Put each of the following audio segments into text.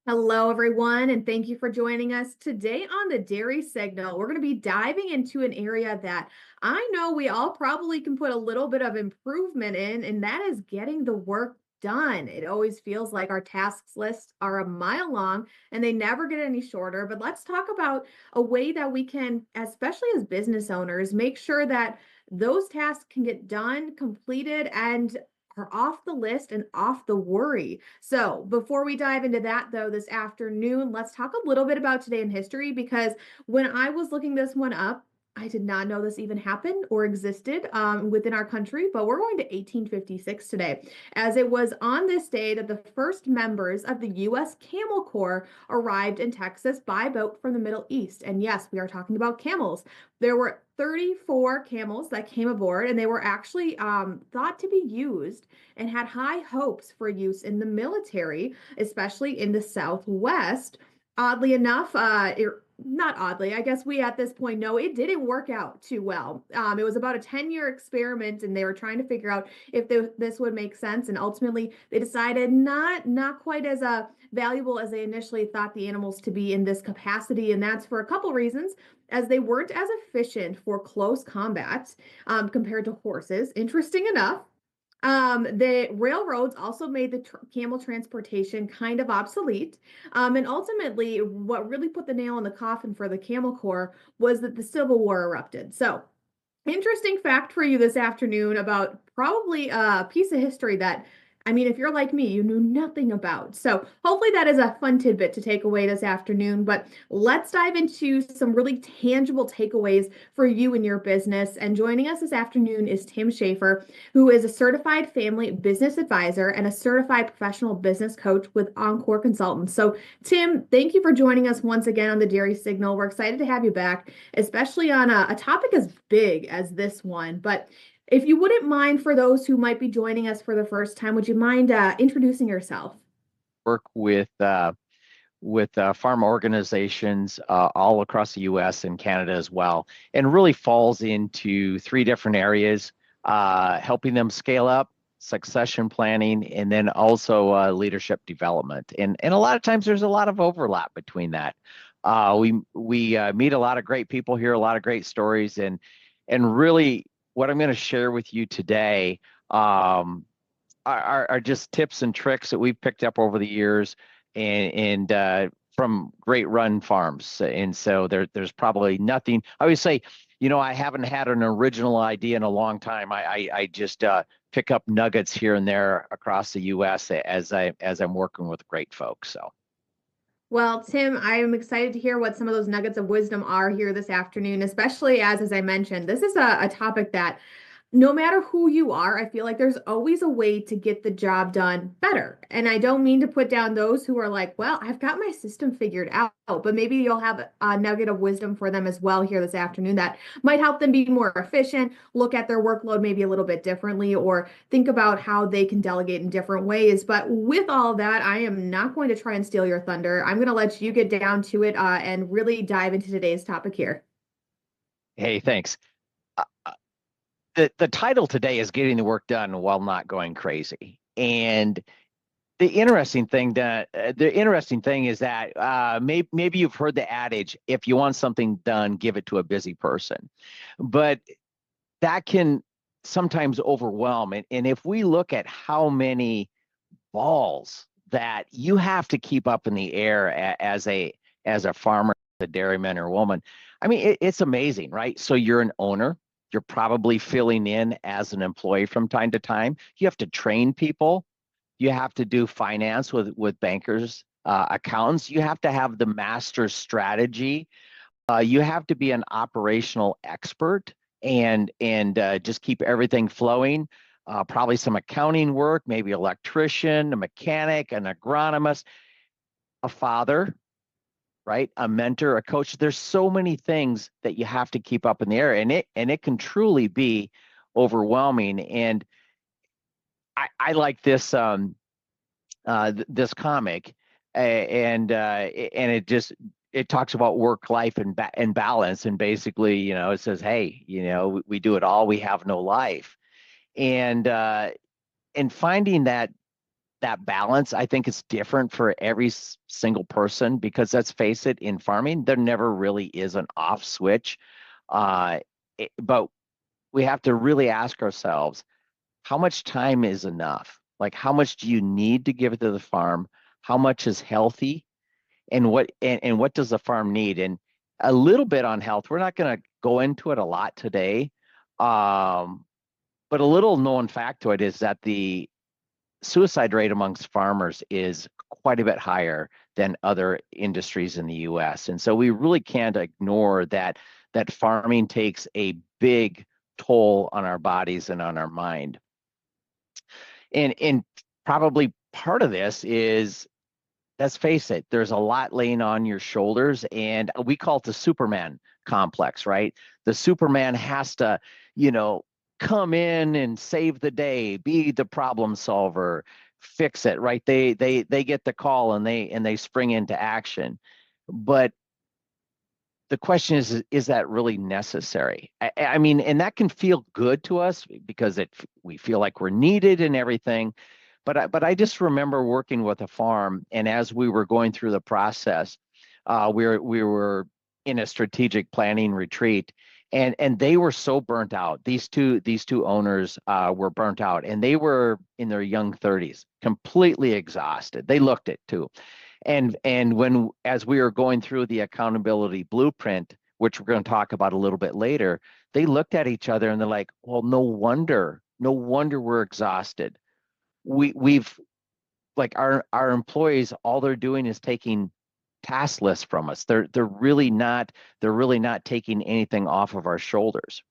Hello, everyone, and thank you for joining us today on the Dairy Signal. We're going to be diving into an area that I know we all probably can put a little bit of improvement in, and that is getting the work done. It always feels like our tasks lists are a mile long and they never get any shorter. But let's talk about a way that we can, especially as business owners, make sure that those tasks can get done, completed, and are off the list and off the worry. So, before we dive into that, though, this afternoon, let's talk a little bit about today in history because when I was looking this one up, I did not know this even happened or existed within our country, but we're going to 1856 today, as it was on this day that the first members of the U.S. Camel Corps arrived in Texas by boat from the Middle East. And yes, we are talking about camels. There were 34 camels that came aboard, and they were actually thought to be used and had high hopes for use in the military, especially in the Southwest. Oddly enough, not oddly, I guess we at this point know it didn't work out too well. It was about a 10-year experiment, and they were trying to figure out if this would make sense. And ultimately, they decided not quite as valuable as they initially thought the animals to be in this capacity, and that's for a couple reasons, as they weren't as efficient for close combat compared to horses. Interesting enough. The railroads also made the camel transportation kind of obsolete. And ultimately, what really put the nail in the coffin for the Camel Corps was that the Civil War erupted. So, interesting fact for you this afternoon about probably a piece of history that, I mean, if you're like me, you knew nothing about. So hopefully that is a fun tidbit to take away this afternoon. But let's dive into some really tangible takeaways for you and your business. And joining us this afternoon is Tim Schaefer, who is a certified family business advisor and a certified professional business coach with Encore Consultants. So Tim, thank you for joining us once again on the Dairy Signal. We're excited to have you back, especially on a topic as big as this one. But if you wouldn't mind, for those who might be joining us for the first time, would you mind introducing yourself? Work with farm organizations all across the U.S. and Canada as well, and really falls into three different areas: helping them scale up, succession planning, and then also leadership development. And a lot of times there's a lot of overlap between that. We meet a lot of great people, hear a lot of great stories, and really what I'm going to share with you today. Are just tips and tricks that we've picked up over the years and from great run farms. And so there's probably nothing. I always say, I haven't had an original idea in a long time. I just pick up nuggets here and there across the U.S. as I'm working with great folks. So. Well, Tim, I am excited to hear what some of those nuggets of wisdom are here this afternoon, especially as I mentioned, this is a topic that no matter who you are, I feel like there's always a way to get the job done better. And I don't mean to put down those who are like, well, I've got my system figured out, but maybe you'll have a nugget of wisdom for them as well here this afternoon that might help them be more efficient, look at their workload maybe a little bit differently, or think about how they can delegate in different ways. But with all that, I am not going to try and steal your thunder. I'm going to let you get down to it and really dive into today's topic here. Hey, thanks. Uh, the title today is getting the work done while not going crazy. And the interesting thing is that maybe you've heard the adage, if you want something done, give it to a busy person. But that can sometimes overwhelm it. And if we look at how many balls that you have to keep up in the air as a farmer, a dairyman or woman, I mean, it's amazing, right? So you're an owner. You're probably filling in as an employee from time to time. You have to train people. You have to do finance with bankers, accountants. You have to have the master strategy. You have to be an operational expert and just keep everything flowing. Probably some accounting work, maybe electrician, a mechanic, an agronomist, a father, right? A mentor, a coach. There's so many things that you have to keep up in the air, and it can truly be overwhelming. And I like this comic, and it talks about work life and balance, and basically, it says, hey, we do it all, we have no life, and finding that balance. I think it's different for every single person because let's face it, in farming, there never really is an off switch. Uh, but we have to really ask ourselves, how much time is enough? Like, how much do you need to give it to the farm? How much is healthy? And what does the farm need? And a little bit on health. We're not going to go into it a lot today. Um, but a little known fact to it is that the suicide rate amongst farmers is quite a bit higher than other industries in the US. And so we really can't ignore that farming takes a big toll on our bodies and on our mind. And probably part of this is, let's face it, there's a lot laying on your shoulders, and we call it the Superman complex, right? The Superman has to, you know, come in and save the day, be the problem solver, fix it, right? They get the call and they spring into action. But the question is that really necessary? I mean, and that can feel good to us because we feel like we're needed and everything. But I just remember working with a farm, and as we were going through the process, we were in a strategic planning retreat, and they were so burnt out. These two owners were burnt out, and they were in their young 30s, completely exhausted. They looked it too. And when as we were going through the accountability blueprint, which we're going to talk about a little bit later, they looked at each other and they're like, well, no wonder we're exhausted. We've like our employees, all they're doing is taking task lists from us. They're really not taking anything off of our shoulders.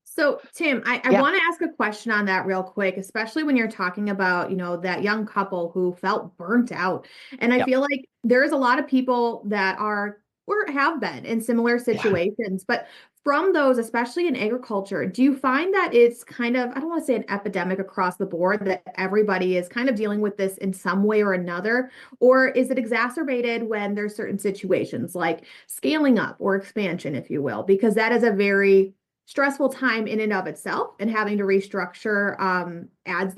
So, Tim, I Yeah, want to ask a question on that real quick, especially when you're talking about, that young couple who felt burnt out. And I yeah, feel like there's a lot of people that are or have been in similar yeah. situations. But from those, especially in agriculture, do you find that it's kind of, I don't want to say an epidemic across the board, that everybody is kind of dealing with this in some way or another? Or is it exacerbated when there's certain situations like scaling up or expansion, if you will? Because that is a very stressful time in and of itself, and having to restructure adds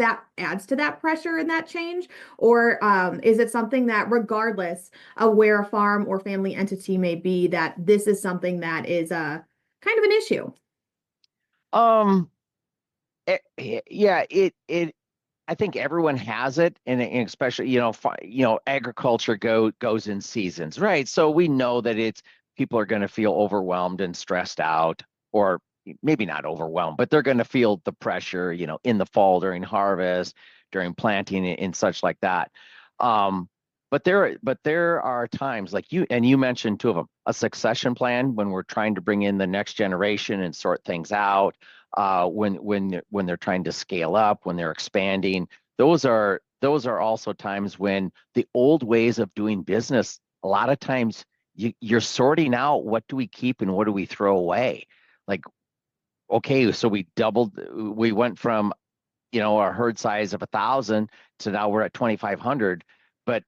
to that pressure and that change. Or is it something that, regardless of where a farm or family entity may be, that this is something that is kind of an issue? Um, yeah, it I think everyone has it, and especially agriculture goes in seasons, right? So we know that it's people are going to feel overwhelmed and stressed out, or maybe not overwhelmed, but they're going to feel the pressure, in the fall during harvest, during planting, and such like that. Um, but there are times like you mentioned two of them, a succession plan when we're trying to bring in the next generation and sort things out when they're trying to scale up, when they're expanding. Those are also times when the old ways of doing business, a lot of times you're sorting out what do we keep and what do we throw away. Like, okay, so we went from our herd size of 1,000 to now we're at 2,500, but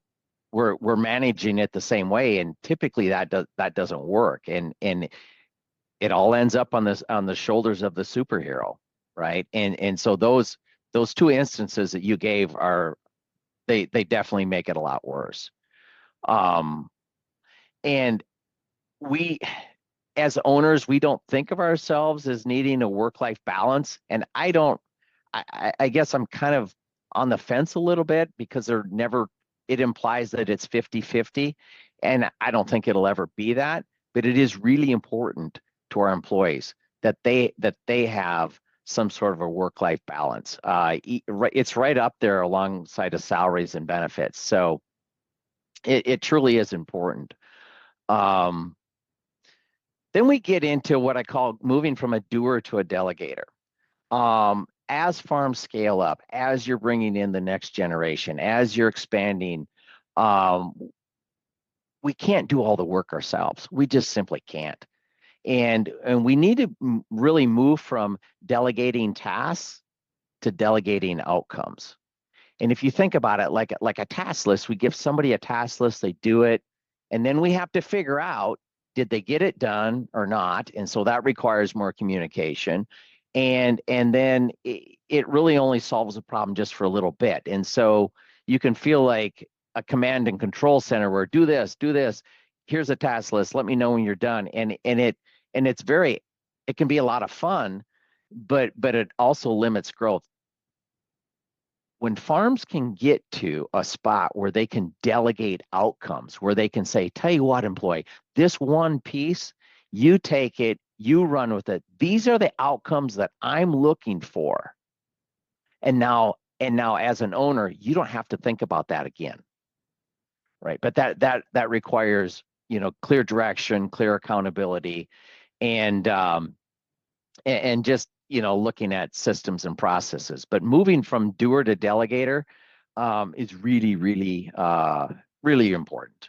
we're managing it the same way, and typically that doesn't work, and it all ends up on the shoulders of the superhero, right? And so those two instances that you gave they definitely make it a lot worse. Um, and we as owners, we don't think of ourselves as needing a work-life balance. And I guess I'm kind of on the fence a little bit because it implies that it's 50-50. And I don't think it'll ever be that, but it is really important to our employees that they have some sort of a work-life balance. It's right up there alongside of salaries and benefits. So it truly is important. Um, then we get into what I call moving from a doer to a delegator. As farms scale up, as you're bringing in the next generation, as you're expanding, um, we can't do all the work ourselves. We just simply can't. And we need to really move from delegating tasks to delegating outcomes. And if you think about it, like a task list, we give somebody a task list, they do it, and then we have to figure out, did they get it done or not? And so that requires more communication. And then it really only solves the problem just for a little bit. And so you can feel like a command and control center where do this, do this. Here's a task list. Let me know when you're done. And it's very, it can be a lot of fun, but it also limits growth. When farms can get to a spot where they can delegate outcomes, where they can say, tell you what, employee, this one piece, you take it, you run with it. These are the outcomes that I'm looking for. And now as an owner, you don't have to think about that again. Right. But that requires, clear direction, clear accountability, and just, looking at systems and processes. But moving from doer to delegator is really, really, really important.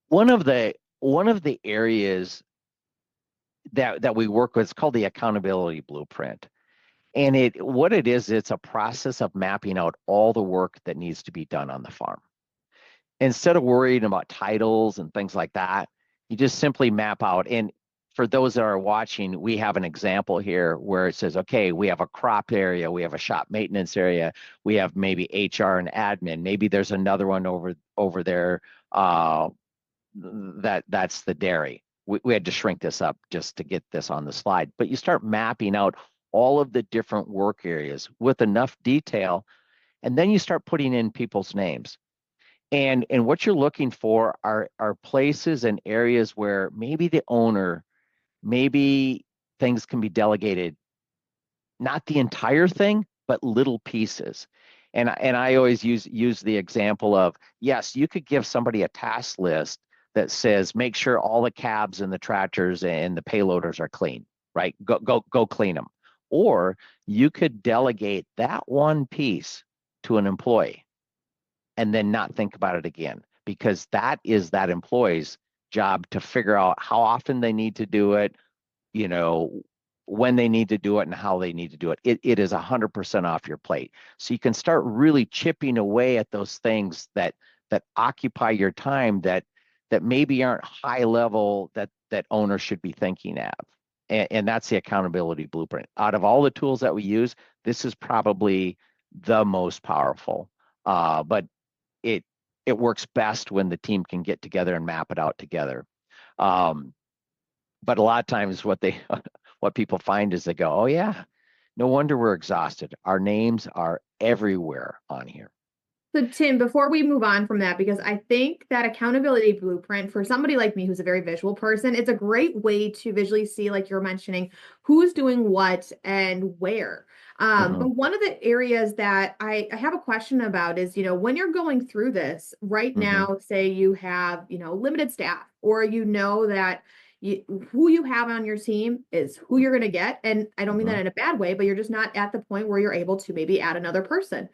One of the areas that we work with is called the accountability blueprint. And what it is, it's a process of mapping out all the work that needs to be done on the farm. Instead of worrying about titles and things like that, you just simply map out. And for those that are watching, we have an example here where it says, okay, we have a crop area, we have a shop maintenance area, we have maybe HR and admin. Maybe there's another one over there that's the dairy. We had to shrink this up just to get this on the slide. But you start mapping out all of the different work areas with enough detail, and then you start putting in people's names. And what you're looking for are places and areas where maybe the owner, maybe things can be delegated, not the entire thing, but little pieces. And I always use the example of, yes, you could give somebody a task list that says, make sure all the cabs and the tractors and the payloaders are clean, right? Go clean them. Or you could delegate that one piece to an employee and then not think about it again, because that is that employee's job to figure out how often they need to do it, when they need to do it and how they need to do it. It is 100% off your plate. So you can start really chipping away at those things that occupy your time that maybe aren't high level that owners should be thinking of. And that's the accountability blueprint. Out of all the tools that we use, this is probably the most powerful. But it works best when the team can get together and map it out together. But a lot of times what people find is they go, oh yeah, no wonder we're exhausted. Our names are everywhere on here. So Tim, before we move on from that, because I think that accountability blueprint for somebody like me who's a very visual person, it's a great way to visually see, like you're mentioning, who's doing what and where. But one of the areas that I have a question about is, when you're going through this right now, say you have, limited staff, or that who you have on your team is who you're going to get. And I don't mean that in a bad way, but you're just not at the point where you're able to maybe add another person.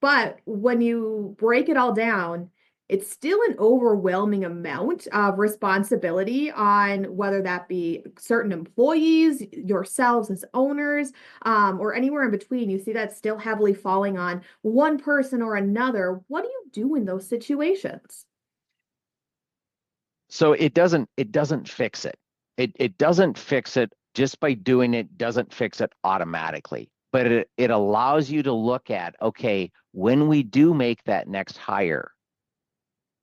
But when you break it all down, it's still an overwhelming amount of responsibility on whether that be certain employees, yourselves as owners, or anywhere in between. You see that still heavily falling on one person or another. What do you do in those situations? So it doesn't fix it. It doesn't fix it just by doing it, doesn't fix it automatically. But it allows you to look at, okay, when we do make that next hire,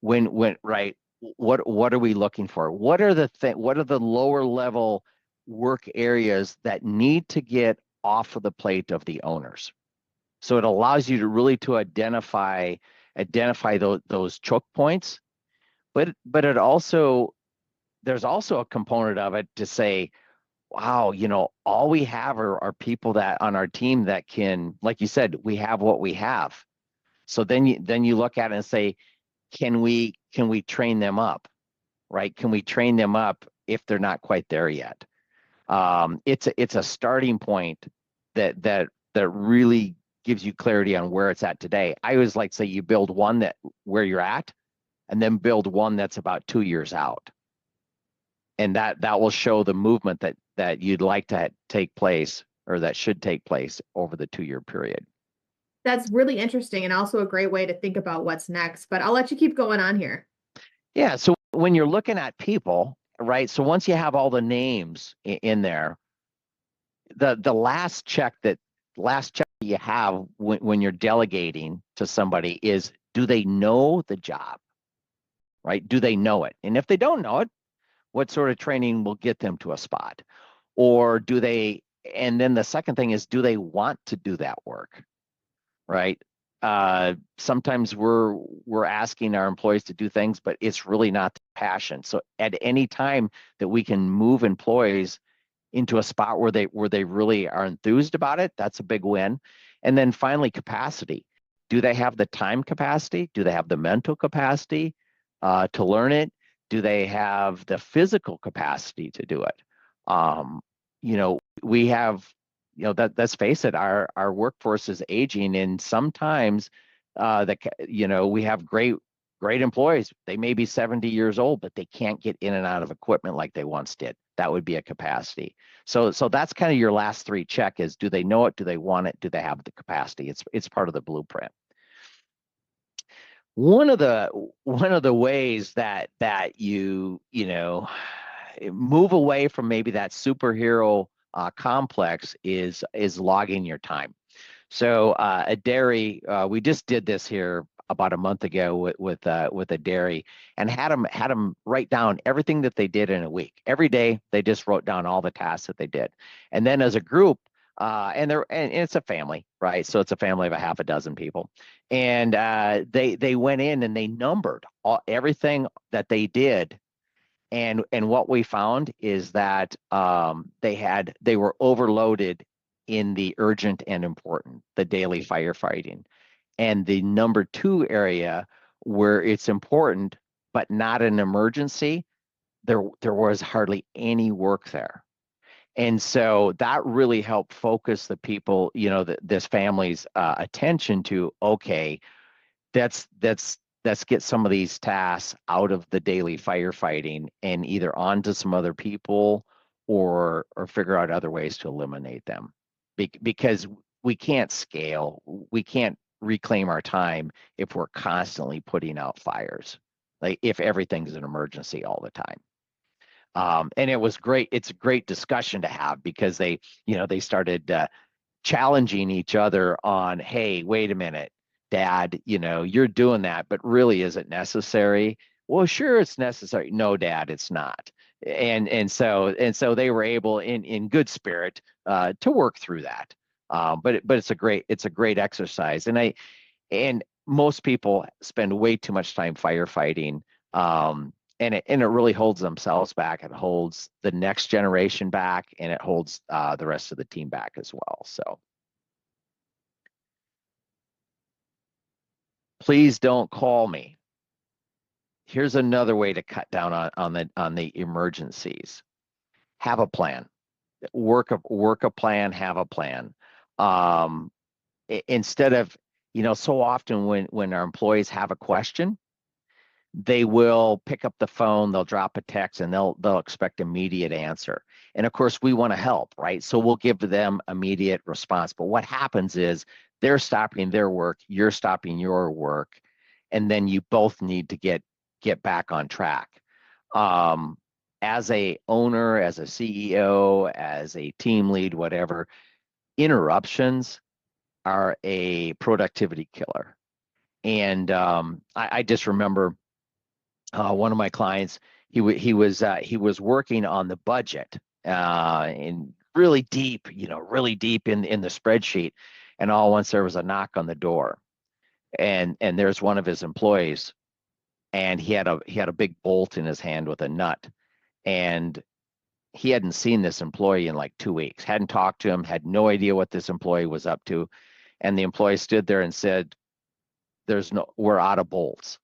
right, what are we looking for? What are the lower level work areas that need to get off of the plate of the owners? So it allows you to really to identify those choke points. But there's also a component of it to say, wow, all we have are people that on our team that can, like you said, we have what we have. So then you look at it and say, can we train them up, right? Can we train them up if they're not quite there yet? It's a starting point that really gives you clarity on where it's at today. I always like to say you build one that where you're at, and then build one that's about 2 years out. And that will show the movement that you'd like to take place, or that should take place over the 2-year period. That's really interesting, and also a great way to think about what's next, but I'll let you keep going on here. Yeah. So when you're looking at people, right? So once you have all the names in there, the last check you you have when you're delegating to somebody is, do they know the job, right? Do they know it? And if they don't know it, what sort of training will get them to a spot? Or do they, and then the second thing is, do they want to do that work, right? Sometimes we're asking our employees to do things, but it's really not the passion. So at any time that we can move employees into a spot where they really are enthused about it, that's a big win. And then finally, capacity. Do they have the time capacity? Do they have the mental capacity to learn it? Do they have the physical capacity to do it? Um, we have, that let's face it, our workforce is aging, and sometimes we have great employees. They may be 70 years old, but they can't get in and out of equipment like they once did. That would be a capacity. So that's kind of your last three check is, do they know it? Do they want it? Do they have the capacity? It's part of the blueprint. One of the ways that move away from maybe that superhero complex is logging your time. So a dairy, we just did this here about a month ago with a dairy, and had them write down everything that they did in a week. Every day they just wrote down all the tasks that they did, and then as a group, and it's a family, right? So it's a family of a half a dozen people, and they went in and they numbered everything that they did. And what we found is that they were overloaded in the urgent and important, the daily firefighting. And the number two area where it's important but not an emergency, there was hardly any work there. And so that really helped focus the people, this family's attention to, okay, let's get some of these tasks out of the daily firefighting and either onto some other people or figure out other ways to eliminate them. Because we can't scale, we can't reclaim our time if we're constantly putting out fires, like if everything's an emergency all the time. And it was great. It's a great discussion to have because they started challenging each other on, hey, wait a minute, Dad, you're doing that, but really, is it necessary? Well, sure, it's necessary. No, Dad, it's not. And so they were able, in good spirit, to work through that. But it's a great exercise, and most people spend way too much time firefighting. And it really holds themselves back. It holds the next generation back, and it holds the rest of the team back as well. So please don't call me. Here's another way to cut down on the emergencies. Have a plan. Work a plan. Have a plan. Instead of, so often when our employees have a question, they will pick up the phone, they'll drop a text, and they'll expect immediate answer. And of course, we want to help, right? So we'll give them immediate response. But what happens is they're stopping their work, you're stopping your work, and then you both need to get back on track. As a owner, as a CEO, as a team lead, whatever, interruptions are a productivity killer. And I just remember one of my clients, he was working on the budget and really deep in the spreadsheet, and all once there was a knock on the door, and there's one of his employees, and he had a big bolt in his hand with a nut, and he hadn't seen this employee in like 2 weeks, hadn't talked to him, had no idea what this employee was up to, and the employee stood there and said, we're out of bolts.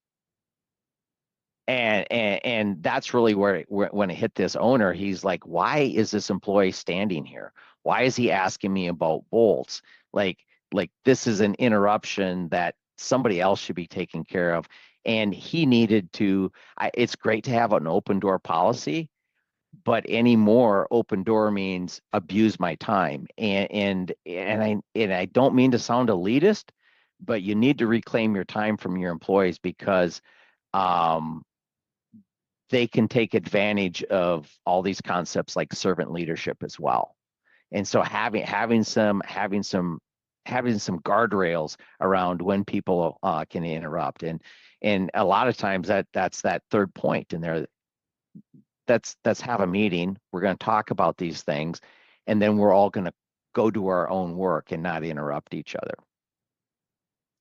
And that's really where when it hit this owner, he's like, why is this employee standing here? Why is he asking me about bolts? Like this is an interruption that somebody else should be taking care of. And he needed to, it's great to have an open door policy, but any more open door means abuse my time. And I don't mean to sound elitist, but you need to reclaim your time from your employees because they can take advantage of all these concepts like servant leadership as well. And so having some having some guardrails around when people can interrupt. And a lot of times that's that third point in there. That's have a meeting. We're going to talk about these things, and then we're all going to go do our own work and not interrupt each other.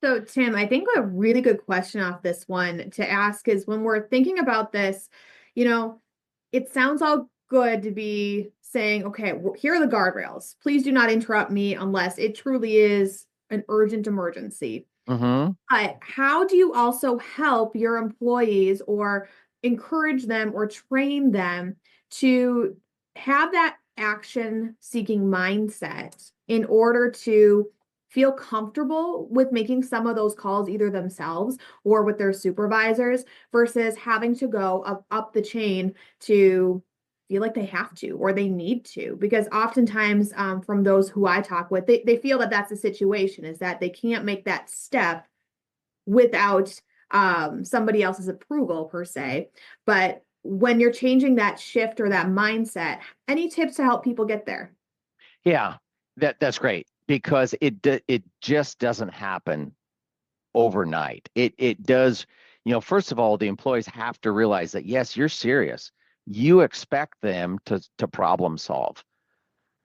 So, Tim, I think a really good question off this one to ask is when we're thinking about this, you know, it sounds all good to be saying, okay, well, here are the guardrails. Please do not interrupt me unless it truly is an urgent emergency. Mm-hmm. But how do you also help your employees or encourage them or train them to have that action seeking mindset in order to feel comfortable with making some of those calls either themselves or with their supervisors versus having to go up the chain to feel like they have to or they need to? Because oftentimes from those who I talk with, they feel that that's the situation, is that they can't make that step without somebody else's approval per se. But when you're changing that shift or that mindset, any tips to help people get there? Yeah, that's great because it just doesn't happen overnight. It does, first of all, the employees have to realize that yes, you're serious. You expect them to problem solve.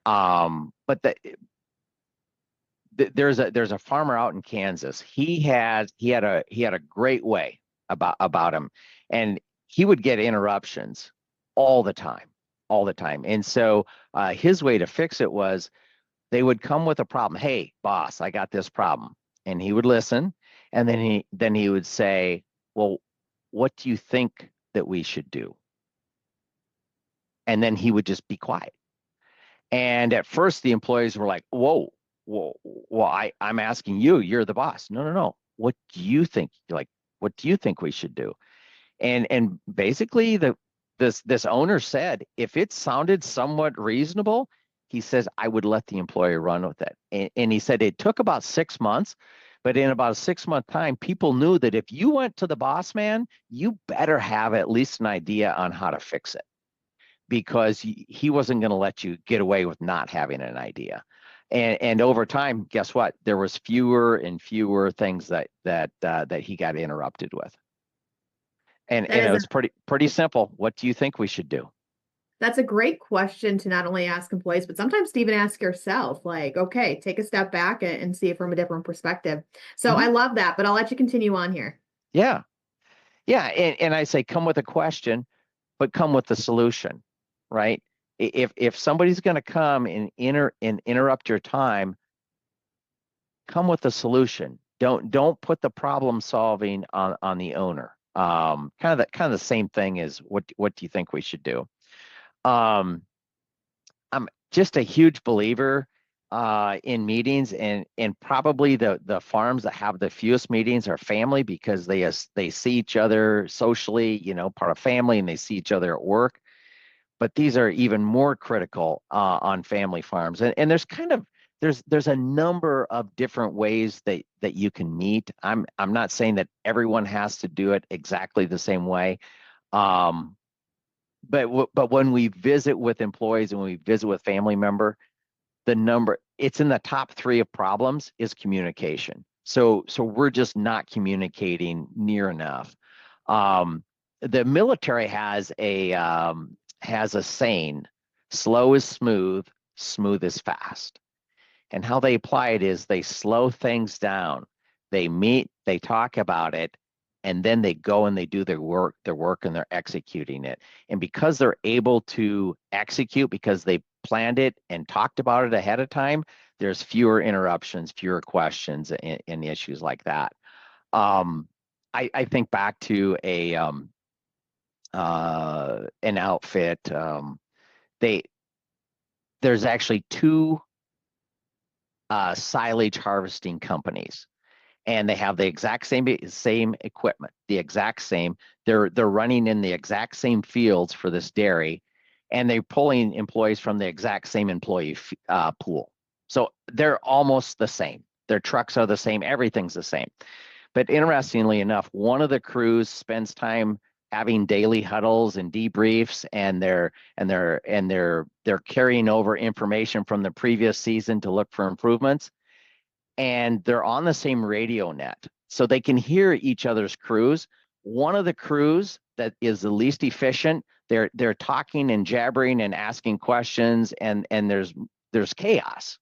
But there's a farmer out in Kansas. He had a great way about him, and he would get interruptions all the time, all the time. And so his way to fix it was they would come with a problem. Hey, boss, I got this problem, and he would listen, and then he would say, well, what do you think that we should do? And then he would just be quiet. And at first, the employees were like, whoa, whoa, well, I'm asking you, you're the boss. No, no, no. What do you think? Like, what do you think we should do? And basically, this owner said, if it sounded somewhat reasonable, he says, I would let the employee run with it. And he said it took about 6 months, but in about a 6 month time, people knew that if you went to the boss man, you better have at least an idea on how to fix it because he wasn't going to let you get away with not having an idea. And over time, guess what? There was fewer and fewer things that he got interrupted with. That And it is was pretty simple. What do you think we should do? that's a great question to not only ask employees, but sometimes to even ask yourself, like, okay, take a step back and see it from a different perspective. So I Mhm. love that, but I'll let you continue on here. Yeah. Yeah. And I say come with a question, but come with the solution, right? If somebody's going to come and interrupt your time, come with a solution. Don't put the problem solving on the owner. Kind of the same thing as what do you think we should do? Um, I'm just a huge believer in meetings, and probably the farms that have the fewest meetings are family because they see each other socially, part of family, and they see each other at work. But these are even more critical on family farms, and there's a number of different ways that you can meet. I'm not saying that everyone has to do it exactly the same way. Um, but when we visit with employees and when we visit with family member, it's in the top three of problems is communication. So we're just not communicating near enough. Um, the military has a saying, slow is smooth, smooth is fast. And how they apply it is they slow things down. They meet, they talk about it, and then they go and they do their work and they're executing it. And because they're able to execute because they planned it and talked about it ahead of time, there's fewer interruptions, fewer questions and issues like that. Um, I think back to an outfit. They there's actually two silage harvesting companies, and they have the exact same equipment, the exact same. They're running in the exact same fields for this dairy, and they're pulling employees from the exact same employee pool. So they're almost the same. Their trucks are the same. Everything's the same. But interestingly enough, one of the crews spends time having daily huddles and debriefs, and they're carrying over information from the previous season to look for improvements. and they're on the same radio net, so they can hear each other's crews. One of the crews that is the least efficient, they're talking and jabbering and asking questions, and there's chaos.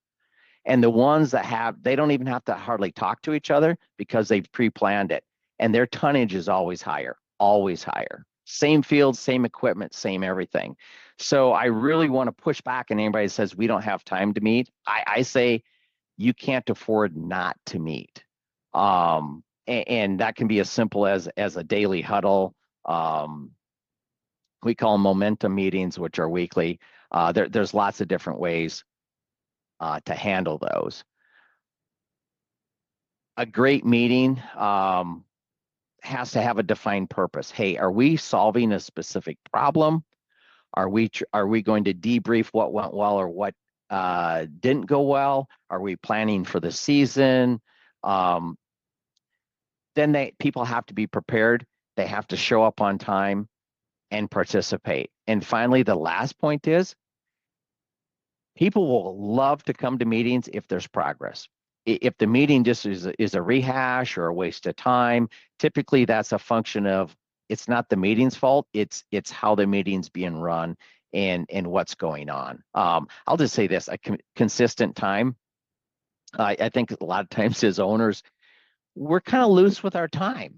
And the ones that have, they don't even have to hardly talk to each other because they've pre-planned it, and their tonnage is always higher, always higher. Same field, same equipment, same everything. So I really want to push back, and anybody says we don't have time to meet, I say you can't afford not to meet. And that can be as simple as a daily huddle. We call them momentum meetings, which are weekly. There's lots of different ways to handle those. A great meeting has to have a defined purpose. Hey, are we solving a specific problem? Are we going to debrief what went well or what didn't go well? Are we planning for the season? Then people have to be prepared. They have to show up on time and participate. And finally, the last point is people will love to come to meetings if there's progress. If the meeting just is a rehash or a waste of time, typically that's a function of, it's not the meeting's fault. It's how the meeting's being run and what's going on. I'll just say this: consistent time. I think a lot of times as owners, we're kind of loose with our time,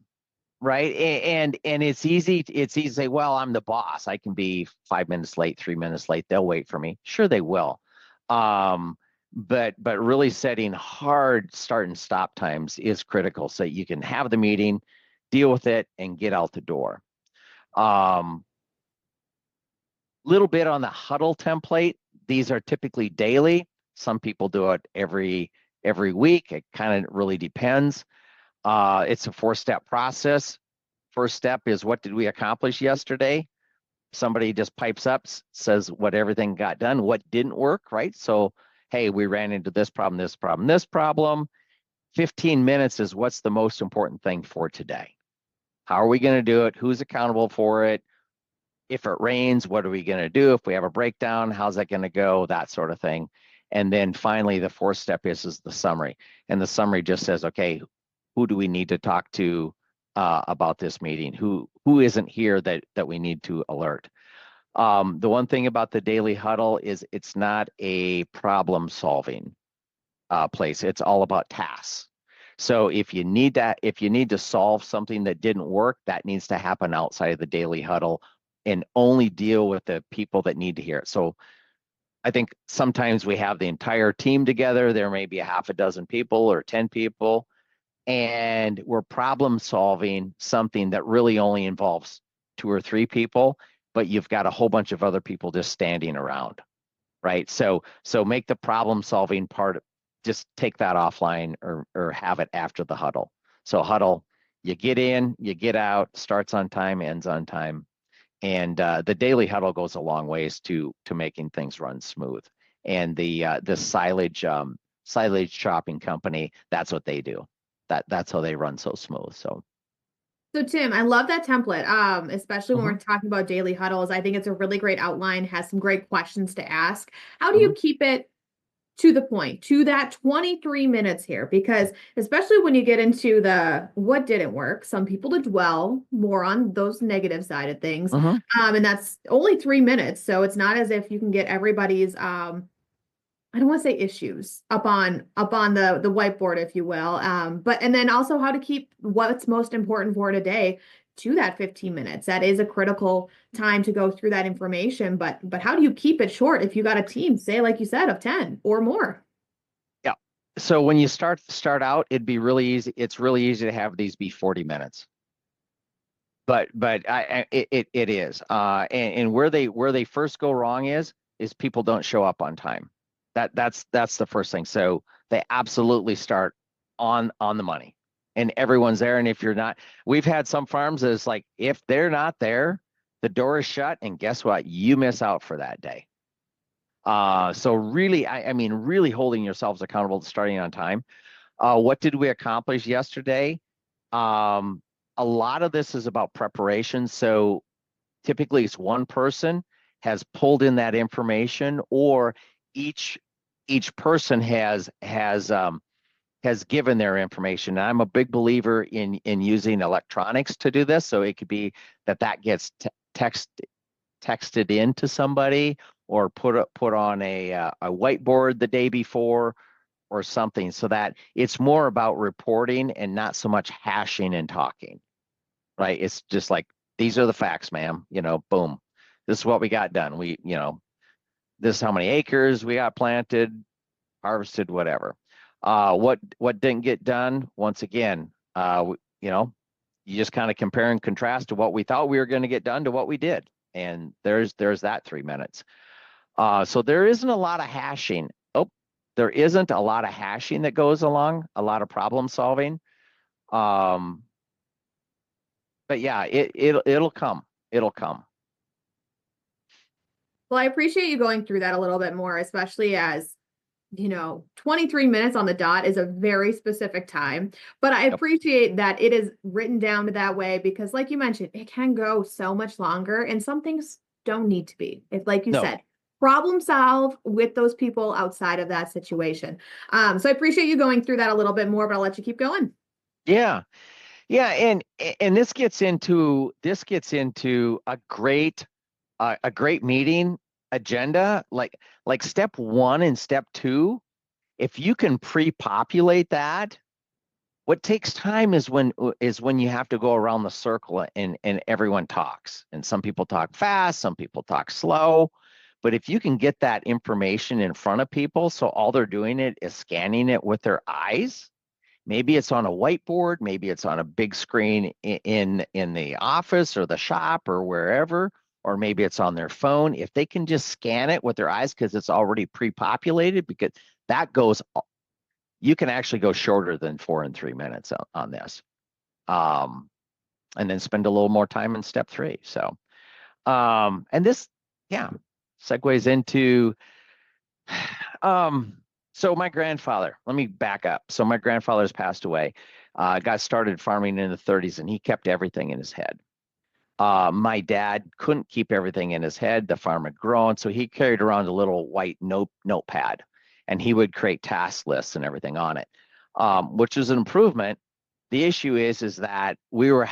right? And it's easy to say, well, I'm the boss. I can be 5 minutes late, 3 minutes late. They'll wait for me. Sure, they will. But really setting hard start and stop times is critical, so you can have the meeting, deal with it, and get out the door. Little bit on the huddle template. These are typically daily. Some people do it every week. It kind of really depends. It's a 4-step process. First step is, what did we accomplish yesterday? Somebody just pipes up, says what everything got done, what didn't work, right? So, hey, we ran into this problem, this problem, this problem. 15 minutes is what's the most important thing for today. How are we going to do it? Who's accountable for it? If it rains, what are we going to do? If we have a breakdown, how's that going to go? That sort of thing. And then finally, the 4th step is the summary. And the summary just says, okay, who do we need to talk to about this meeting? Who isn't here that we need to alert? The one thing about the daily huddle is it's not a problem solving place. It's all about tasks. So if you need to solve something that didn't work, that needs to happen outside of the daily huddle and only deal with the people that need to hear it. So I think sometimes we have the entire team together. There may be a half a dozen people or 10 people, and we're problem solving something that really only involves 2 or 3 people, but you've got a whole bunch of other people just standing around, right? So make the problem solving part, just take that offline or have it after the huddle. So huddle, you get in, you get out, starts on time, ends on time. And the daily huddle goes a long ways to making things run smooth. And the silage shopping company, that's what they do. That's how they run so smooth. So Tim, I love that template. Especially when mhm, we're talking about daily huddles. I think it's a really great outline, has some great questions to ask. How do you mhm. keep it to the point, to that 23 minutes here? Because especially when you get into the what didn't work, some people to dwell more on those negative side of things. Mhm. And that's only 3 minutes. So it's not as if you can get everybody's I don't want to say issues up on the whiteboard, if you will. But and then also how to keep what's most important for today to that 15 minutes. That is a critical time to go through that information. But how do you keep it short if you got a team, say like you said, of 10 or more? Yeah. So when you start out, it'd be really easy. It's really easy to have these be 40 minutes. But it is. And where they first go wrong is people don't show up on time. That's the first thing. So they absolutely start on the money, and everyone's there. And if you're not, we've had some farms that it's like, if they're not there, the door is shut, and guess what? You miss out for that day. So really, I mean, really holding yourselves accountable to starting on time. What did we accomplish yesterday? Um, a lot of this is about preparation. So typically it's one person has pulled in that information, or each person has has given their information. And I'm a big believer in using electronics to do this. So it could be that gets texted in to somebody, or put on a whiteboard the day before or something, so that it's more about reporting and not so much hashing and talking, right? It's just like, these are the facts, ma'am. Boom. This is what we got done. This is how many acres we got planted, harvested, whatever. What didn't get done? Once again, you just kind of compare and contrast to what we thought we were going to get done to what we did, and there's that 3 minutes. So there isn't a lot of hashing. Oh, there isn't a lot of hashing that goes along, a lot of problem solving. Um, but yeah, it'll come. It'll come. Well, I appreciate you going through that a little bit more, especially as 23 minutes on the dot is a very specific time, but I Yep. appreciate that it is written down that way because, like you mentioned, it can go so much longer and some things don't need to be. It's like you No. said, problem solve with those people outside of that situation. So I appreciate you going through that a little bit more, but I'll let you keep going. Yeah. Yeah, and this gets into a great meeting agenda, like step one and step two. If you can pre-populate that, what takes time is when you have to go around the circle and everyone talks. And some people talk fast, some people talk slow. But if you can get that information in front of people, so all they're doing it is scanning it with their eyes. Maybe it's on a whiteboard, maybe it's on a big screen in the office or the shop or wherever, or maybe it's on their phone. If they can just scan it with their eyes because it's already pre-populated, because that goes, you can actually go shorter than 4 and 3 minutes on this. Um, and then spend a little more time in step three. So, and this, yeah, segues into, um, so my grandfather, let me back up. So my grandfather's passed away. Got started farming in the 30s, and he kept everything in his head. My dad couldn't keep everything in his head. The farm had grown, so he carried around a little white notepad, and he would create task lists and everything on it, which is an improvement. The issue is that we were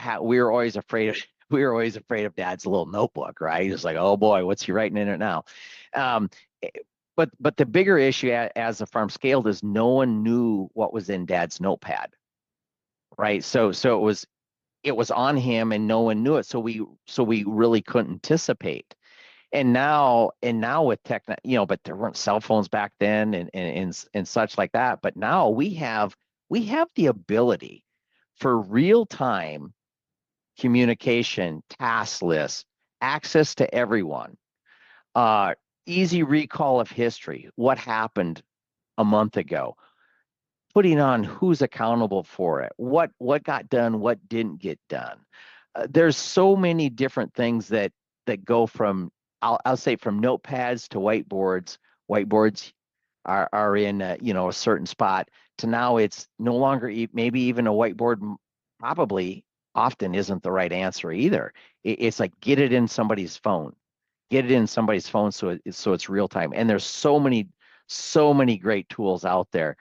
always afraid of we were always afraid of Dad's little notebook, right? It's like, oh boy, what's he writing in it now? Um, eh, but the bigger issue as the farm scaled is no one knew what was in Dad's notepad, right? So it was on him and no one knew it. So we really couldn't anticipate. And now with tech, but there weren't cell phones back then and such like that. But now we have the ability for real time communication, task lists, access to everyone, uh, easy recall of history, what happened a month ago, putting on who's accountable for it, what got done, what didn't get done. There's so many different things that go from, I'll say, from notepads to whiteboards. Whiteboards are in a certain spot, to now it's no longer maybe even a whiteboard. Probably often isn't the right answer either. It's like, get it in somebody's phone, so it's real time. And there's so many great tools out there.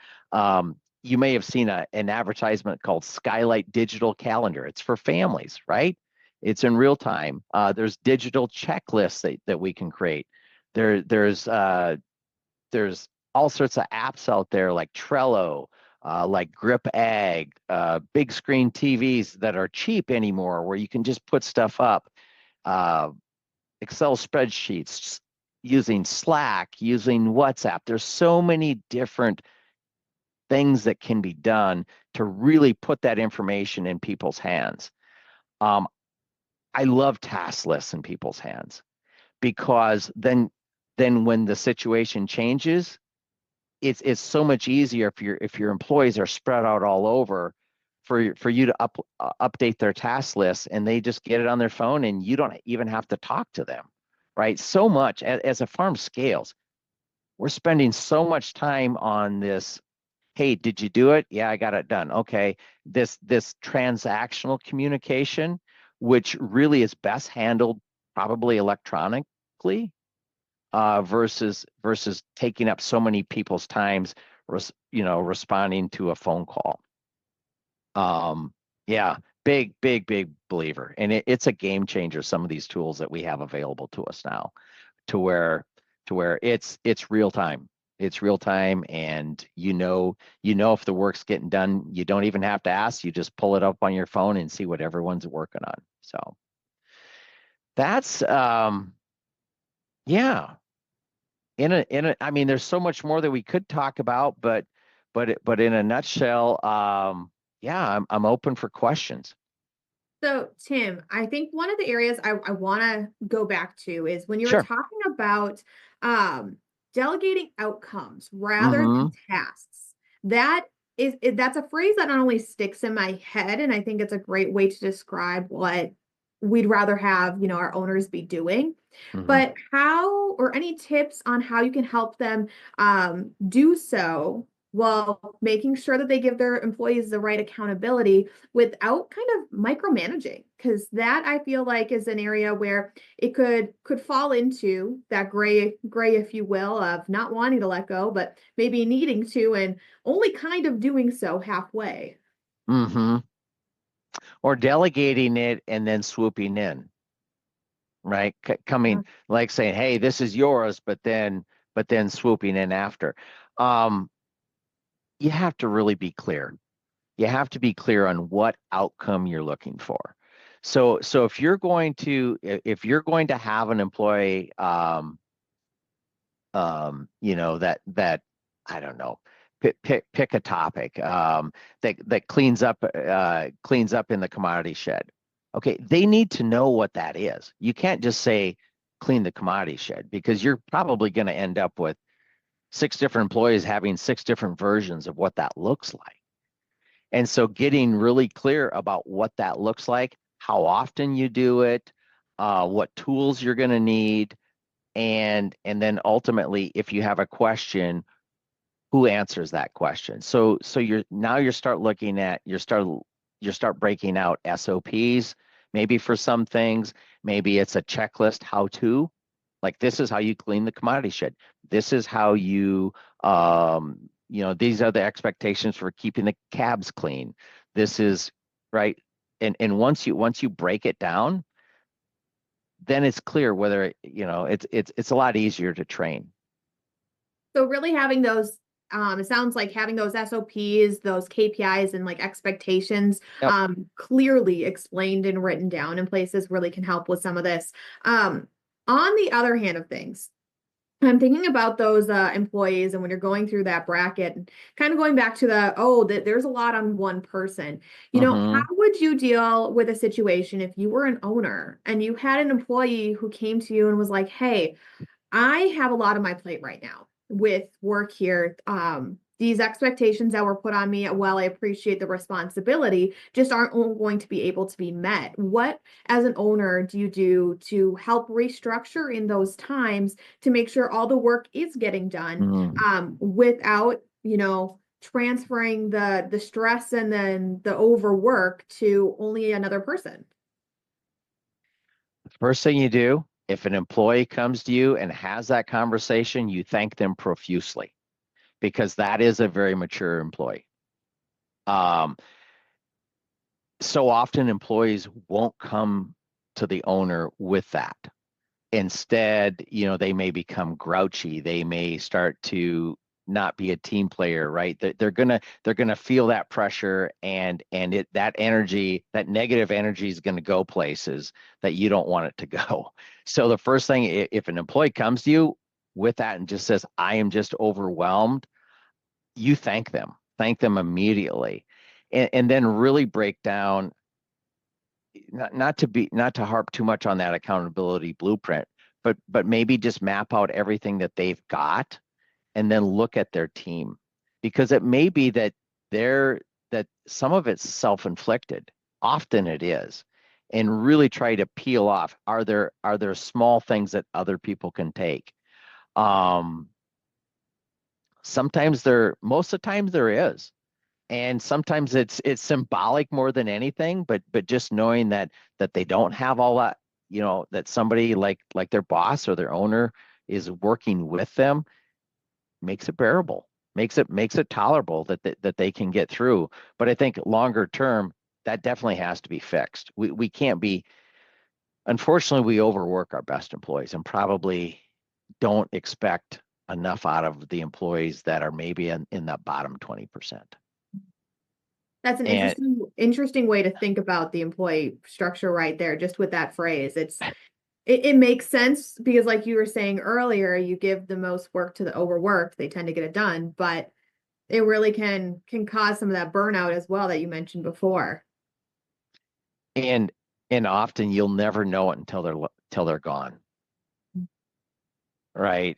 You may have seen an advertisement called Skylight Digital Calendar. It's for families, right? It's in real time. There's digital checklists that we can create. There's all sorts of apps out there like Trello, like Grip Ag, big screen TVs that are cheap anymore, where you can just put stuff up. Uh, Excel spreadsheets, using Slack, using WhatsApp. There's so many different things that can be done to really put that information in people's hands. Um, I love task lists in people's hands, because then when the situation changes, it's so much easier if your employees are spread out all over, for you to update their task lists, and they just get it on their phone, and you don't even have to talk to them, right? So much as a farm scales, we're spending so much time on this. Hey, did you do it? Yeah, I got it done. Okay. This transactional communication, which really is best handled probably electronically, versus taking up so many people's times responding to a phone call. Yeah, big believer. And it's a game changer, some of these tools that we have available to us now, to where it's real time. It's real time, and if the work's getting done. You don't even have to ask. You just pull it up on your phone and see what everyone's working on. So that's yeah. I mean, there's so much more that we could talk about, but in a nutshell, yeah, I'm open for questions. So, Tim, I think one of the areas I want to go back to is when you were Sure. talking about um, delegating outcomes rather Mm-hmm. than tasks. That's a phrase that not only sticks in my head, and I think it's a great way to describe what we'd rather have, our owners be doing. Mm-hmm. But how, or any tips on how you can help them do so while making sure that they give their employees the right accountability without kind of micromanaging, because that I feel like is an area where it could fall into that gray if you will, of not wanting to let go but maybe needing to, and only kind of doing so halfway. Mm-hmm. Or delegating it and then swooping in, right? Coming, like saying, "Hey, this is yours," but then swooping in after. Um, you have to really be clear. You have to be clear on what outcome you're looking for. So if you're going to have an employee, that I don't know, pick a topic, that cleans up in the commodity shed. Okay, they need to know what that is. You can't just say clean the commodity shed, because you're probably going to end up with six different employees having six different versions of what that looks like. And so getting really clear about what that looks like, how often you do it, what tools you're going to need, and then ultimately, if you have a question, who answers that question. So you're start looking at you start breaking out SOPs, maybe for some things. Maybe it's a checklist, how to, like, this is how you clean the commodity shed. This is how these are the expectations for keeping the cabs clean. This is right. And once you break it down, then it's clear whether it's a lot easier to train. So really having those, it sounds like having those SOPs, those KPIs and like expectations Yep. clearly explained and written down in places really can help with some of this. Um, on the other hand of things, I'm thinking about those employees, and when you're going through that bracket, and kind of going back to there's a lot on one person. How Mm-hmm. would you deal with a situation if you were an owner and you had an employee who came to you and was like, "Hey, I have a lot on my plate right now with work here. These expectations that were put on me, while I appreciate the responsibility, just aren't going to be able to be met." What, as an owner, do you do to help restructure in those times to make sure all the work is getting done, Mm-hmm. without, transferring the stress and then the overwork to only another person? First thing you do, if an employee comes to you and has that conversation, you thank them profusely, because that is a very mature employee. Um, so often employees won't come to the owner with that. Instead, they may become grouchy. They may start to not be a team player, right? They're gonna feel that pressure, and that energy, that negative energy, is gonna go places that you don't want it to go. So the first thing, if an employee comes to you with that and just says, "I am just overwhelmed," you thank them immediately, and then really break down, not to harp too much on that accountability blueprint, but maybe just map out everything that they've got, and then look at their team, because it may be that some of it's self-inflicted. Often it is. And really try to peel off, are there small things that other people can take. um Most of the times there is, and sometimes it's symbolic more than anything, but just knowing that they don't have all that, that somebody like their boss or their owner is working with them, makes it bearable. makes it tolerable that they can get through. But I think longer term, that definitely has to be fixed. We can't be, unfortunately, we overwork our best employees and probably don't expect enough out of the employees that are maybe in that bottom 20%. That's an And interesting way to think about the employee structure right there, just with that phrase. It makes sense because like you were saying earlier, you give the most work to the overworked, they tend to get it done, but it really can cause some of that burnout as well that you mentioned before. and and often you'll never know it until they're gone. Right.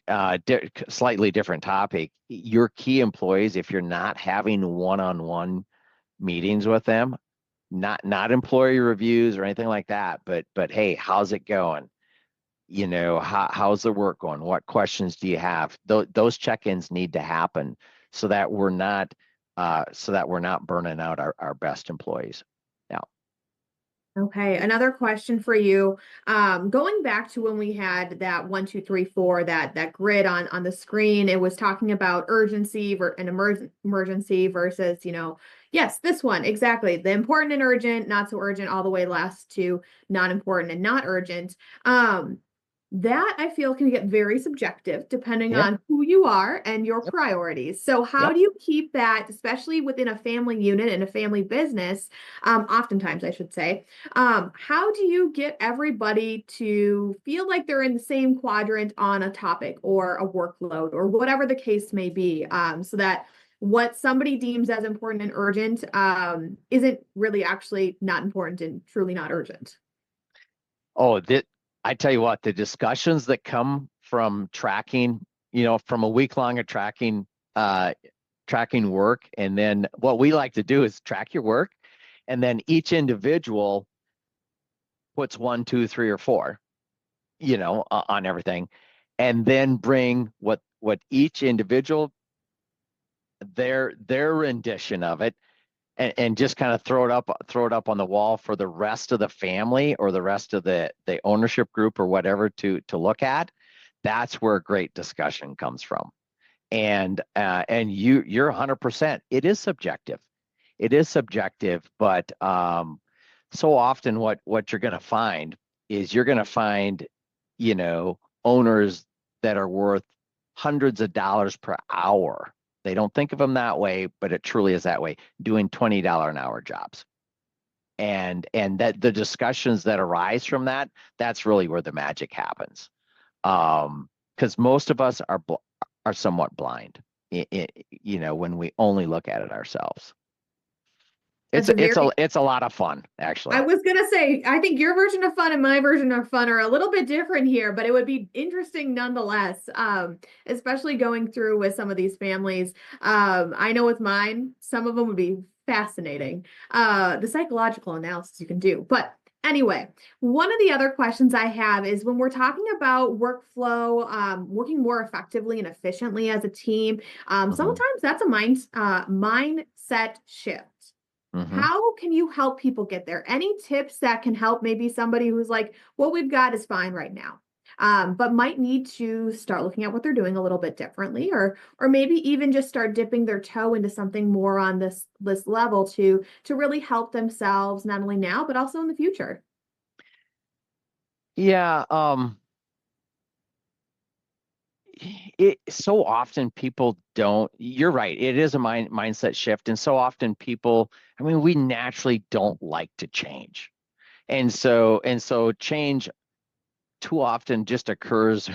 Slightly different topic. Your key employees, if you're not having one-on-one meetings with them, not employee reviews or anything like that, but hey, how's it going? How's the work going? What questions do you have? Those check-ins need to happen so that we're not burning out our best employees. Now, Okay, another question for you. Going back to when we had that 1, 2, 3, 4, that grid on the screen, it was talking about urgency and emergency versus, yes, this one exactly. The important and urgent, not so urgent, all the way last to not important and not urgent. That I feel can get very subjective depending yeah, on who you are and your yep, priorities. So, how yep. do you keep that, especially within a family unit and a family business? Oftentimes, I should say, how do you get everybody to feel like they're in the same quadrant on a topic or a workload or whatever the case may be, so that what somebody deems as important and urgent isn't really actually not important and truly not urgent? Oh, I tell you what, the discussions that come from tracking, from a week long of tracking work, and then what we like to do is track your work, and then each individual puts one, two, three, or four, on everything, and then bring what each individual their rendition of it, and just kind of throw it up on the wall for the rest of the family or the rest of the ownership group or whatever to look at. That's where great discussion comes from. And you're 100%. It is subjective, but so often what you're going to find is you're going to find, owners that are worth hundreds of dollars per hour. They don't think of them that way, but it truly is that way, doing $20 an hour jobs. And that the discussions that arise from that, that's really where the magic happens. Because most of us are somewhat blind, when we only look at it ourselves. That's a very It's a lot of fun, I actually. was gonna say, I think your version of fun and my version of fun are a little bit different here, but it would be interesting nonetheless. Especially going through with some of these families. I know with mine, some of them would be fascinating. The psychological analysis you can do. But anyway, one of the other questions I have is when we're talking about workflow, working more effectively and efficiently as a team, Hmm. sometimes that's a mindset shift. Hmm. How can you help people get there? Any tips that can help maybe somebody who's like, what we've got is fine right now, but might need to start looking at what they're doing a little bit differently, or maybe even just start dipping their toe into something more on this level to really help themselves not only now but also in the future. Yeah. It so often people don't, you're right, it is a mindset shift, and so often people, I mean, we naturally don't like to change, and so change too often just occurs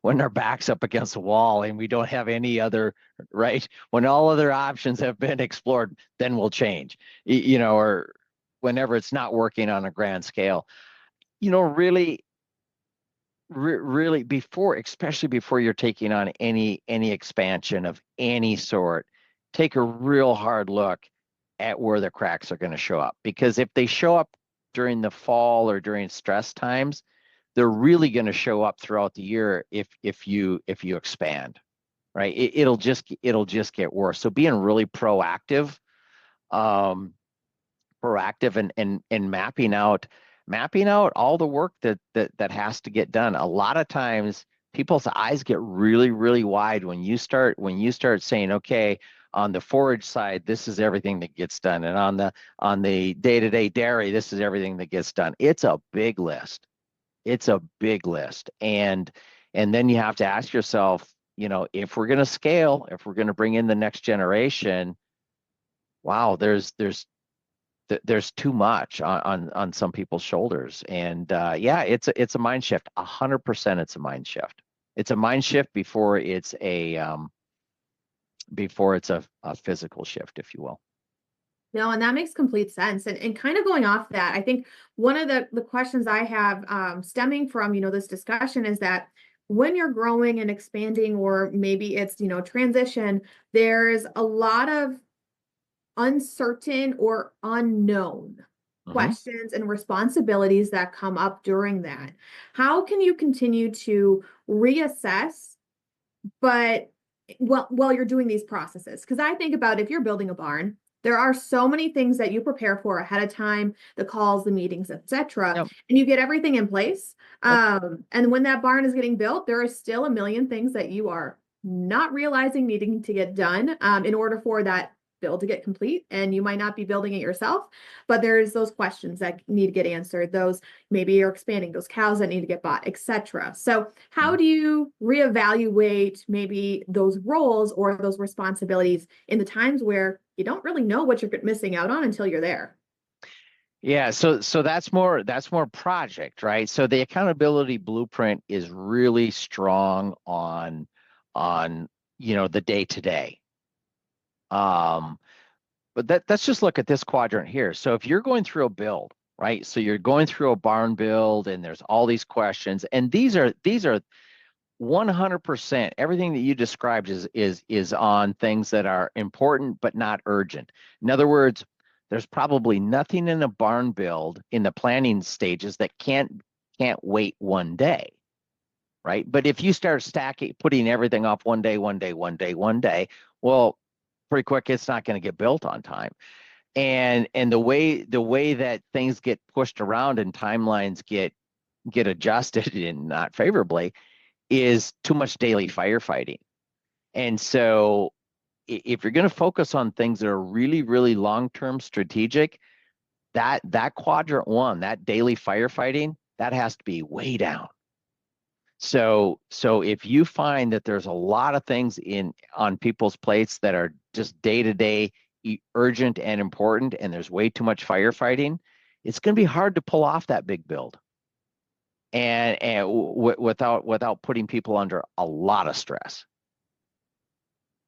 when our back's up against the wall and we don't have any other, right, when all other options have been explored, then we'll change, or whenever it's not working on a grand scale, really, really, especially before you're taking on any expansion of any sort, take a real hard look at where the cracks are going to show up, because if they show up during the fall or during stress times, they're really going to show up throughout the year if you expand, right? It'll just get worse. So being really um proactive, and mapping out all the work that has to get done. A lot of times people's eyes get really, really wide when you start saying, okay, on the forage side, this is everything that gets done, and on the day-to-day dairy, this is everything that gets done. It's a big list. It's a big list, and then you have to ask yourself, if we're going to scale, if we're going to bring in the next generation, wow, there's too much on some people's shoulders. And yeah, it's a mind shift. 100% it's a mind shift. It's a mind shift before it's a physical shift, if you will. No, and that makes complete sense. And kind of going off that, I think one of the questions I have stemming from, this discussion is that when you're growing and expanding, or maybe it's, transition, there's a lot of uncertain or unknown Mm-hmm. questions and responsibilities that come up during that. How can you continue to reassess, but while you're doing these processes? Because I think about, if you're building a barn, there are so many things that you prepare for ahead of time, the calls, the meetings, etc., Yep. and you get everything in place. Yep. And when that barn is getting built, there are still a million things that you are not realizing needing to get done in order for that build to get complete. And you might not be building it yourself, but there's those questions that need to get answered. Those, maybe you're expanding, those cows that need to get bought, etc. So how Mhm. do you reevaluate maybe those roles or those responsibilities in the times where you don't really know what you're missing out on until you're there? Yeah, so that's more project, right? So the accountability blueprint is really strong on the day to day. Um, but let's just look at this quadrant here. So if you're going through a build, right? So you're going through a barn build, and there's all these questions, and these are 100% everything that you described is on things that are important but not urgent. In other words, there's probably nothing in a barn build in the planning stages that can't wait one day, right? But if you start stacking, putting everything off one day, one day, one day, one day, well, pretty quick it's not going to get built on time. And the way that things get pushed around and timelines get adjusted and not favorably is too much daily firefighting. And so if you're going to focus on things that are really, really long-term strategic, that quadrant one, that daily firefighting, that has to be way down. So if you find that there's a lot of things on people's plates that are just day-to-day urgent and important, and there's way too much firefighting, it's going to be hard to pull off that big build without putting people under a lot of stress.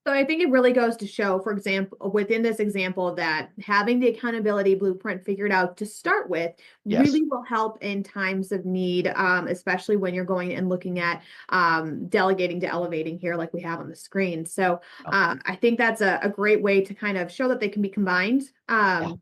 So I think it really goes to show, for example, within this example, that having the accountability blueprint figured out to start with Yes. really will help in times of need, especially when you're going and looking at delegating to elevating here, like we have on the screen. So Yeah. I think that's a great way to kind of show that they can be combined Yeah.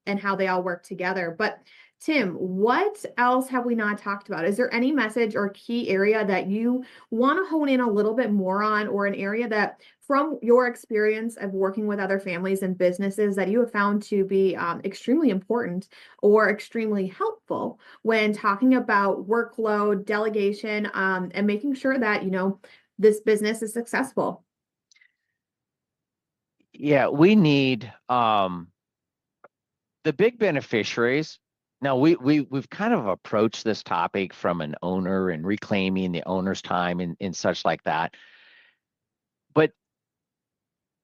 and how they all work together. But Tim, what else have we not talked about? Is there any message or key area that you want to hone in a little bit more on, or an area that, from your experience of working with other families and businesses, that you have found to be extremely important or extremely helpful when talking about workload, delegation, and making sure that, this business is successful? Yeah, we need the big beneficiaries. Now we've kind of approached this topic from an owner and reclaiming the owner's time and such like that. But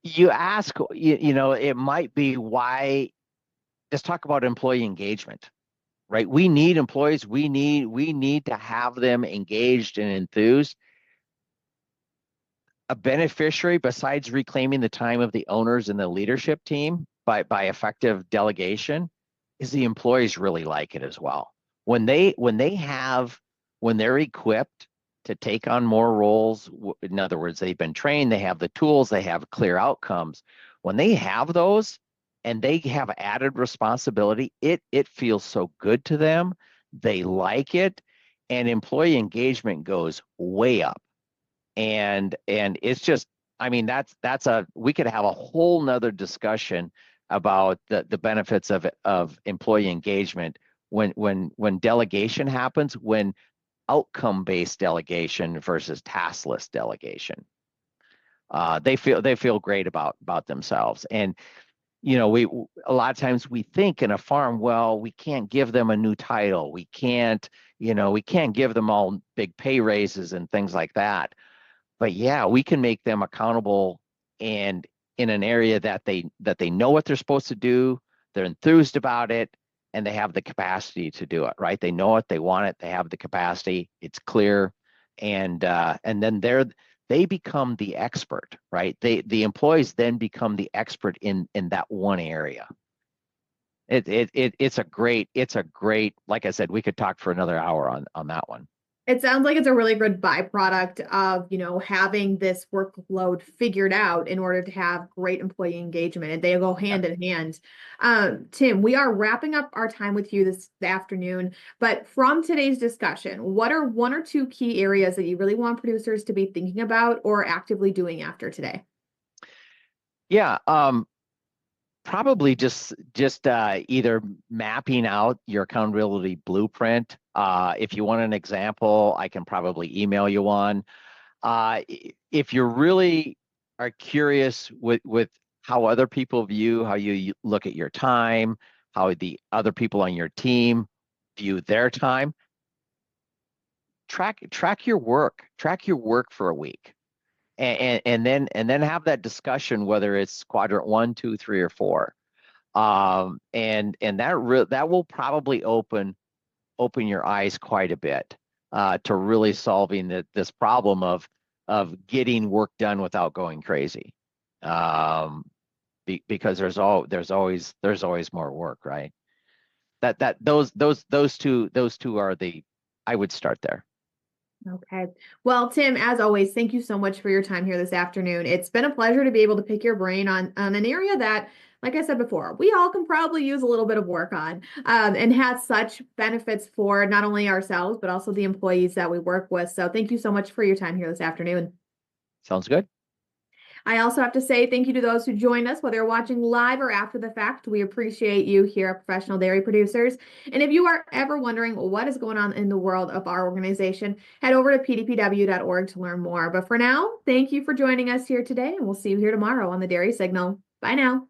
you ask, it might be why. Let's talk about employee engagement, right? We need employees. We need to have them engaged and enthused. A beneficiary, besides reclaiming the time of the owners and the leadership team by effective delegation, is the employees really like it as well. When they're equipped to take on more roles, in other words, they've been trained, they have the tools, they have clear outcomes. When they have those and they have added responsibility, it feels so good to them. They like it, and employee engagement goes way up. And it's just, I mean, that's a we could have a whole nother discussion about the benefits of employee engagement when delegation happens, when outcome-based delegation versus taskless delegation. They feel great about themselves. And we a lot of times we think in a farm, well, we can't give them a new title. We can't give them all big pay raises and things like that. But yeah, we can make them accountable and in an area that they know what they're supposed to do, they're enthused about it, and they have the capacity to do it, right? They know it, they want it, they have the capacity, it's clear, and then they become the expert, right? The employees then become the expert in that one area. It's a great, like I said, we could talk for another hour on that one. It sounds like it's a really good byproduct of, having this workload figured out in order to have great employee engagement, and they go Yeah. hand in hand. Tim, we are wrapping up our time with you this afternoon, but from today's discussion, what are one or two key areas that you really want producers to be thinking about or actively doing after today? Yeah, probably just either mapping out your accountability blueprint. If you want an example, I can probably email you one. If you really are curious with how other people view how you look at your time, how the other people on your team view their time, track your work for a week, and then have that discussion whether it's quadrant one, two, three, or four. And that will probably open your eyes quite a bit to really solving this problem of getting work done without going crazy. Because there's always more work, right? Those two are the I would start there. Okay. Well, Tim, as always, thank you so much for your time here this afternoon. It's been a pleasure to be able to pick your brain on an area that, like I said before, we all can probably use a little bit of work on, and has such benefits for not only ourselves, but also the employees that we work with. So thank you so much for your time here this afternoon. Sounds good. I also have to say thank you to those who joined us, whether you're watching live or after the fact. We appreciate you here at Professional Dairy Producers. And if you are ever wondering what is going on in the world of our organization, head over to pdpw.org to learn more. But for now, thank you for joining us here today, and we'll see you here tomorrow on the Dairy Signal. Bye now.